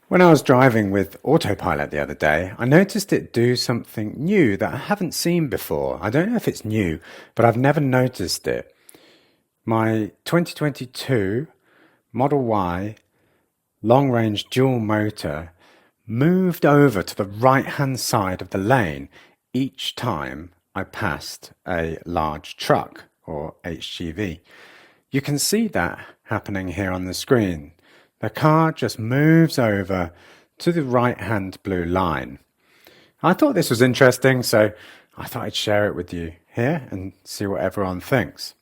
When I was driving with Autopilot the other day, I noticed it do something new that I haven't seen before. I don't know if it's new, but I've never noticed it. My 2022 Model Y long-range dual motor moved over to the right-hand side of the lane each time I passed a large truck or HGV. You can see that happening here on the screen. The car just moves over to the right-hand blue line. I thought this was interesting, so I thought I'd share it with you here and see what everyone thinks.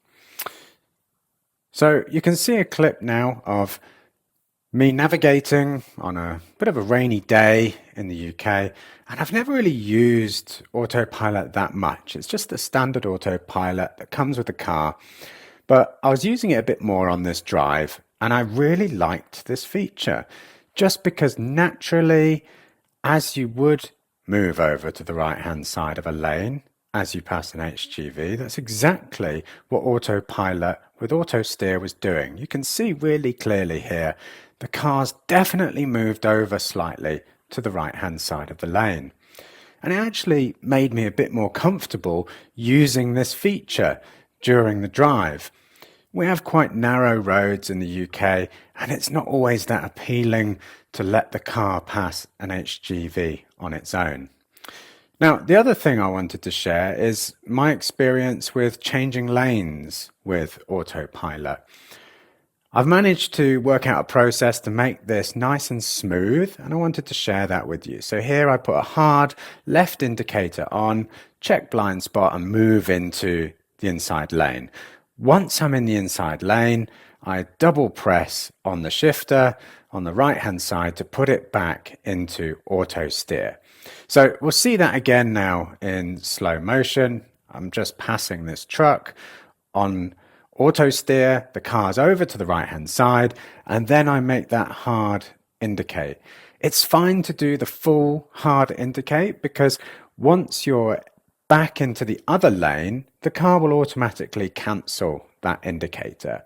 So you can see a clip now of me navigating on a bit of a rainy day in the UK, and I've never really used Autopilot that much. It's just the standard Autopilot that comes with the car, but I was using it a bit more on this drive, and I really liked this feature just because naturally, as you would move over to the right-hand side of a lane as you pass an HGV, that's exactly what Autopilot with Auto Steer was doing. You can see really clearly here, the car's definitely moved over slightly to the right-hand side of the lane. And it actually made me a bit more comfortable using this feature during the drive. We have quite narrow roads in the UK, and it's not always that appealing to let the car pass an HGV on its own. Now, the other thing I wanted to share is my experience with changing lanes with Autopilot. I've managed to work out a process to make this nice and smooth, and I wanted to share that with you. So here I put a hard left indicator on, check blind spot, and move into the inside lane. Once I'm in the inside lane, I double press on the shifter on the right hand side to put it back into auto steer. So we'll see that again now in slow motion. I'm just passing this truck on auto steer, the car's over to the right hand side, and then I make that hard indicate. It's fine to do the full hard indicate because once you're back into the other lane, the car will automatically cancel that indicator.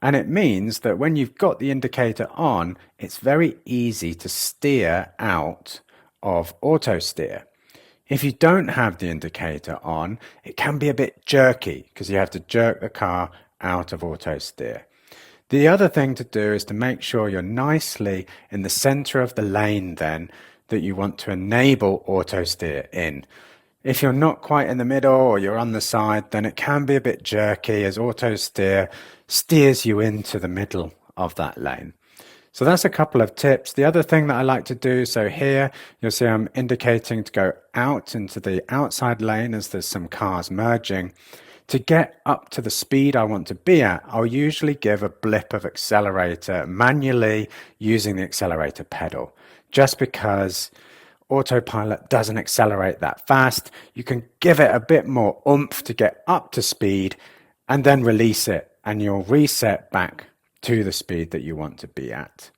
And it means that when you've got the indicator on, it's very easy to steer out of auto steer. If you don't have the indicator on, it can be a bit jerky because you have to jerk the car out of auto steer. The other thing to do is to make sure you're nicely in the center of the lane then that you want to enable auto steer in. If you're not quite in the middle or you're on the side, then it can be a bit jerky as auto steer steers you into the middle of that lane. So that's a couple of tips. The other thing that I like to do, so here you'll see I'm indicating to go out into the outside lane as there's some cars merging. To get up to the speed I want to be at, I'll usually give a blip of accelerator manually using the accelerator pedal, just because Autopilot doesn't accelerate that fast. You can give it a bit more oomph to get up to speed and then release it, and you'll reset back to the speed that you want to be at.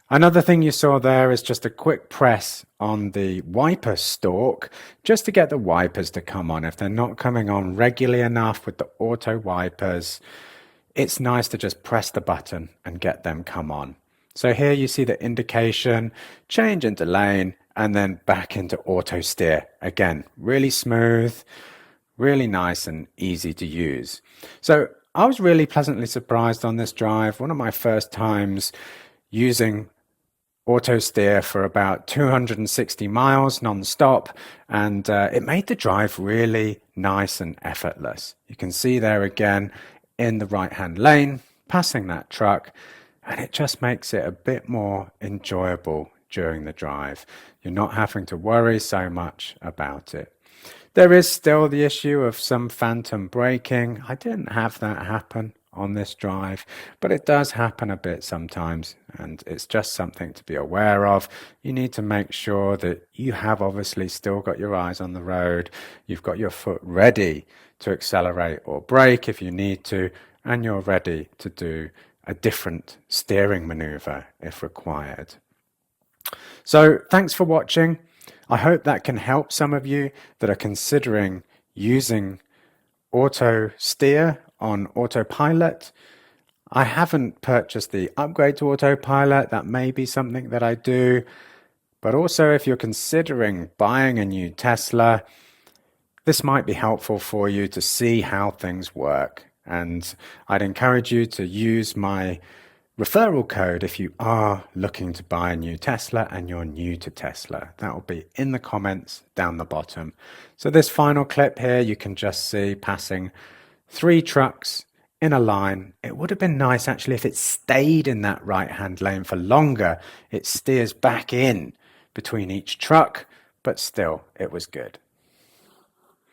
Another thing you saw there is just a quick press on the wiper stalk just to get the wipers to come on. If they're not coming on regularly enough with the auto wipers, it's nice to just press the button and get them come on. So here you see the indication, change into lane, and then back into auto steer. Again, really smooth, really nice and easy to use. So I was really pleasantly surprised on this drive. One of my first times using auto steer for about 260 miles non-stop, and it made the drive really nice and effortless. You can see there again in the right-hand lane, passing that truck, and it just makes it a bit more enjoyable during the drive. You're not having to worry so much about it. There is still the issue of some phantom braking. I didn't have that happen on this drive, but it does happen a bit sometimes, and it's just something to be aware of. You need to make sure that you have obviously still got your eyes on the road, you've got your foot ready to accelerate or brake if you need to, and you're ready to do a different steering maneuver if required. So thanks for watching. I hope that can help some of you that are considering using auto steer on autopilot. I haven't purchased the upgrade to Autopilot. That may be something that I do. But also, if you're considering buying a new Tesla, this might be helpful for you to see how things work. And I'd encourage you to use my referral code if you are looking to buy a new Tesla and you're new to Tesla. That will be in the comments down the bottom. So this final clip here, you can just see passing 3 trucks in a line. It would have been nice actually if it stayed in that right-hand lane for longer. It steers back in between each truck, but still, it was good.